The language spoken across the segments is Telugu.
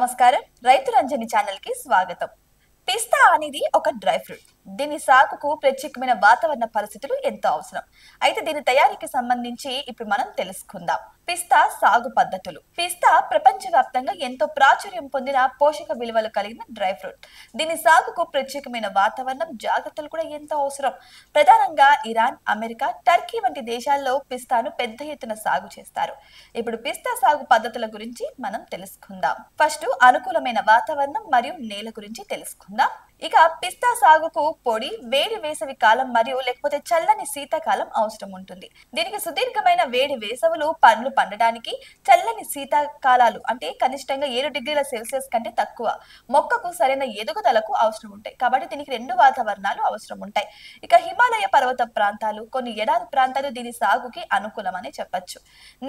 నమస్కారం. రైతు రంజని ఛానల్ కి స్వాగతం. పిస్తా అనేది ఒక డ్రై ఫ్రూట్. దీని సాగుకు ప్రత్యేకమైన వాతావరణ పరిస్థితులు ఎంతో అవసరం. అయితే దీని తయారీకి సంబంధించి ఇప్పుడు మనం తెలుసుకుందాం. పిస్తా సాగు పద్ధతులు. పిస్తా ప్రపంచవ్యాప్తంగా ఎంతో ప్రాచుర్యం పొందిన పోషక విలువలు కలిగిన డ్రై ఫ్రూట్. దీని సాగుకు ప్రత్యేకమైన వాతావరణం, జాగ్రత్తలు కూడా ఎంతో అవసరం. ప్రధానంగా ఇరాన్, అమెరికా, టర్కీ వంటి దేశాల్లో పిస్తాను పెద్ద ఎత్తున సాగు చేస్తారు. ఇప్పుడు పిస్తా సాగు పద్ధతుల గురించి మనం తెలుసుకుందాం. ఫస్ట్ అనుకూలమైన వాతావరణం మరియు నేల గురించి తెలుసుకుందాం. ఇక పిస్తా సాగుకు పొడి, వేడి వేసవి కాలం మరియు లేకపోతే చల్లని శీతాకాలం అవసరం ఉంటుంది. దీనికి సుదీర్ఘమైన వేడి వేసవులు పండ్లు పండడానికి, చల్లని శీతాకాలాలు అంటే కనిష్టంగా 7 డిగ్రీల సెల్సియస్ కంటే తక్కువ మొక్కకు సరైన ఎదుగుదలకు అవసరం ఉంటాయి. కాబట్టి దీనికి 2 వాతావరణాలు అవసరం ఉంటాయి. ఇక హిమాలయ పర్వత ప్రాంతాలు, కొన్ని ఎడారి ప్రాంతాలు దీని సాగుకి అనుకూలమని చెప్పొచ్చు.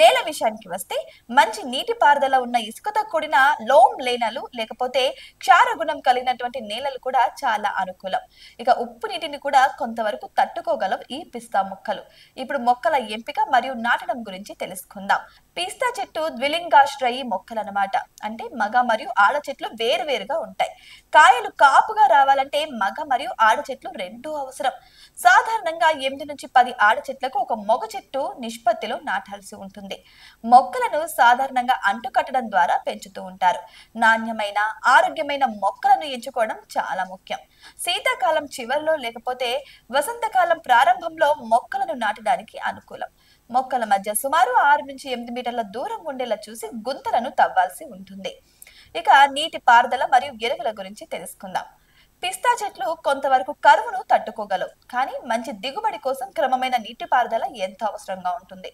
నేల విషయానికి వస్తే మంచి నీటి పారుదల ఉన్న ఇసుకతో కూడిన లోమ్ నేలలు లేకపోతే క్షార గుణం కలిగినటువంటి నేలలు కూడా చాలా అనుకూలం. ఇక ఉప్పు నీటిని కూడా కొంతవరకు తట్టుకోగలవు ఈ పిస్తా మొక్కలు. ఇప్పుడు మొక్కల ఎంపిక మరియు నాటడం గురించి తెలుసుకుందాం. పిస్తా చెట్టు ద్విలింగాశ్రయి మొక్కలు అన్నమాట. అంటే మగ మరియు ఆడ చెట్లు వేరువేరుగా ఉంటాయి. కాయలు కాపుగా రావాలంటే మగ మరియు ఆడ చెట్లు రెండూ అవసరం. సాధారణంగా 8 నుంచి 10 ఆడ చెట్లకు ఒక మగ చెట్టు నిష్పత్తిలో నాటాల్సి ఉంటుంది. మొక్కలను సాధారణంగా అంటుకట్టడం ద్వారా పెంచుతూ ఉంటారు. నాణ్యమైన, ఆరోగ్యమైన మొక్కలను ఎంచుకోవడం చాలా ముఖ్యం. శీతాకాలం చివరిలో లేకపోతే వసంతకాలం ప్రారంభంలో మొక్కలను నాటడానికి అనుకూలం. మొక్కల మధ్య సుమారు 6 నుంచి 8 మీటర్ల దూరం ఉండేలా చూసి గుంతలను తవ్వాల్సి ఉంటుంది. ఇక నీటి పారుదల మరియు ఎరువుల గురించి తెలుసుకుందాం. పిస్తా చెట్లు కొంతవరకు కరువును తట్టుకోగలవు, కానీ మంచి దిగుబడి కోసం క్రమమైన నీటిపారుదల ఎంతో అవసరంగా ఉంటుంది.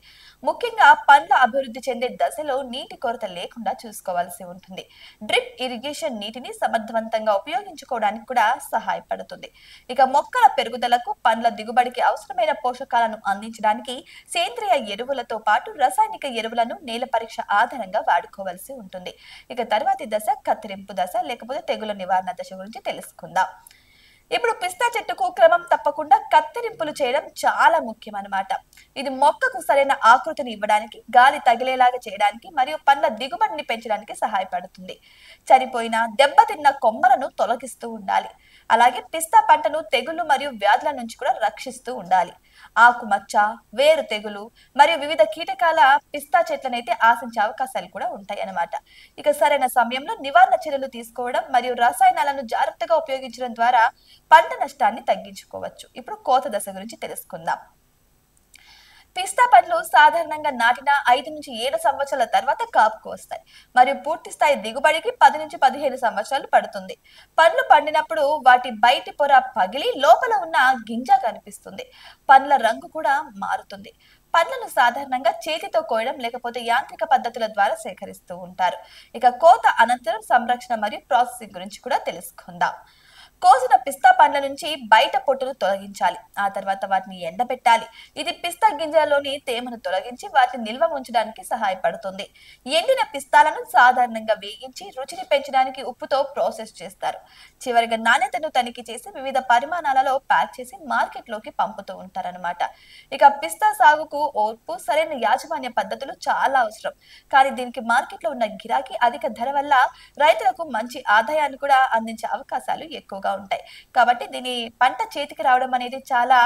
ముఖ్యంగా పండ్ల అభివృద్ధి చెందే దశలో నీటి కొరత లేకుండా చూసుకోవాల్సి ఉంటుంది. డ్రిప్ ఇరిగేషన్ నీటిని సమర్థవంతంగా ఉపయోగించుకోవడానికి కూడా సహాయపడుతుంది. ఇక మొక్కల పెరుగుదలకు, పండ్ల దిగుబడికి అవసరమైన పోషకాలను అందించడానికి సేంద్రియ ఎరువులతో పాటు రసాయనిక ఎరువులను నేల పరీక్ష ఆధారంగా వాడుకోవాల్సి ఉంటుంది. ఇక తర్వాతి దశ కత్తిరింపు దశ లేకపోతే తెగులు నివారణ దశ గురించి తెలుసుకుందాం. ఇప్పుడు పిస్తా చెట్టుకు క్రమం తప్పకుండా కత్తిరింపులు చేయడం చాలా ముఖ్యం అన్నమాట. ఇది మొక్కకు సరైన ఆకృతిని ఇవ్వడానికి, గాలి తగిలేలాగా చేయడానికి మరియు పండ్ల దిగుబడిని పెంచడానికి సహాయపడుతుంది. చనిపోయిన, దెబ్బతిన్న కొమ్మలను తొలగిస్తూ ఉండాలి. అలాగే పిస్తా పంటను తెగులు మరియు వ్యాధుల నుంచి కూడా రక్షిస్తూ ఉండాలి. ఆకుమచ్చ, వేరు తెగులు మరియు వివిధ కీటకాల పిస్తా చెట్లనైతే ఆశించే అవకాశాలు కూడా ఉంటాయి అన్నమాట. ఇక సరైన సమయంలో నివారణ చర్యలు తీసుకోవడం మరియు రసాయనాలను జాగ్రత్తగా ఉపయోగించడం ద్వారా పంట నష్టాన్ని తగ్గించుకోవచ్చు. ఇప్పుడు కోత దశ గురించి తెలుసుకుందాం. పిస్తా పండ్లు సాధారణంగా నాటిన 5 నుంచి 7 సంవత్సరాల తర్వాత కాపుకు వస్తాయి మరియు పూర్తి స్థాయి దిగుబడికి 10 నుంచి 15 సంవత్సరాలు పడుతుంది. పండ్లు పండినప్పుడు వాటి బయటి పొర పగిలి లోపల ఉన్న గింజ కనిపిస్తుంది. పండ్ల రంగు కూడా మారుతుంది. పండ్లను సాధారణంగా చేతితో కోయడం లేకపోతే యాంత్రిక పద్ధతుల ద్వారా సేకరిస్తూ ఉంటారు. ఇక కోత అనంతరం సంరక్షణ మరియు ప్రాసెసింగ్ గురించి కూడా తెలుసుకుందాం. కోసిన పిస్తా పండ్ల నుంచి బయట పొట్టును తొలగించాలి. ఆ తర్వాత వాటిని ఎండబెట్టాలి. ఇది పిస్తా గింజలలోని తేమను తొలగించి వాటిని నిల్వ ఉంచడానికి సహాయపడుతుంది. ఎండిన పిస్తాలను సాధారణంగా వేగించి రుచిని పెంచడానికి ఉప్పుతో ప్రాసెస్ చేస్తారు. చివరిగా నాణ్యతను తనిఖీ చేసి వివిధ పరిమాణాలలో ప్యాక్ చేసి మార్కెట్ లోకి పంపుతూ ఉంటారన్నమాట. ఇక పిస్తా సాగుకు ఓర్పు, సరైన యాజమాన్య పద్ధతులు చాలా అవసరం. కానీ దీనికి మార్కెట్ లో ఉన్న గిరాకీ, అధిక ధర వల్ల రైతులకు మంచి ఆదాయాన్ని కూడా అందించే అవకాశాలు ఎక్కువగా ఉంటాయి. కాబట్టి దీని పంట చేతికి రావడం అనేది చాలా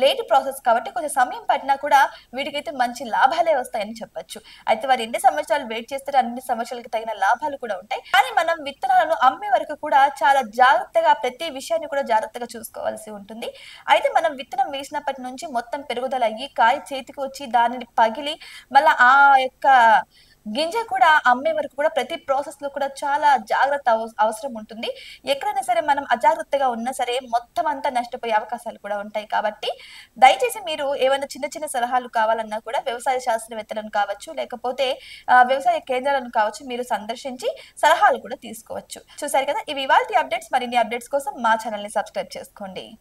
లేట్ ప్రాసెస్ కాబట్టి కొంచెం సమయం పట్టినా కూడా వీటికైతే మంచి లాభాలే వస్తాయని చెప్పొచ్చు. అయితే వారు ఎన్ని సంవత్సరాలు వెయిట్ చేస్తే అన్ని సంవత్సరాలకు తగిన లాభాలు కూడా ఉంటాయి. కానీ మనం విత్తనాలను అమ్మే వరకు కూడా చాలా జాగ్రత్తగా ప్రతి విషయాన్ని కూడా జాగ్రత్తగా చూసుకోవాల్సి ఉంటుంది. అయితే మనం విత్తనం వేసినప్పటి నుంచి మొత్తం పెరుగుదల అయ్యి కాయ చేతికి వచ్చి దానిని పగిలి మళ్ళీ ఆ యొక్క గింజ కూడా అమ్మే వరకు కూడా ప్రతి ప్రాసెస్ లో కూడా చాలా జాగ్రత్త అవసరం ఉంటుంది. ఎక్కడైనా సరే మనం అజాగ్రత్తగా ఉన్నా సరే మొత్తం అంతా నష్టపోయే అవకాశాలు కూడా ఉంటాయి. కాబట్టి దయచేసి మీరు ఏమైనా చిన్న చిన్న సలహాలు కావాలన్నా కూడా వ్యవసాయ శాస్త్రవేత్తలను కావచ్చు, లేకపోతే వ్యవసాయ కేంద్రాలను కావచ్చు, మీరు సందర్శించి సలహాలు కూడా తీసుకోవచ్చు. చూసారు కదా, ఇవి ఇవాల్టి అప్డేట్స్. మరిన్ని అప్డేట్స్ కోసం మా ఛానల్ ని సబ్స్క్రైబ్ చేసుకోండి.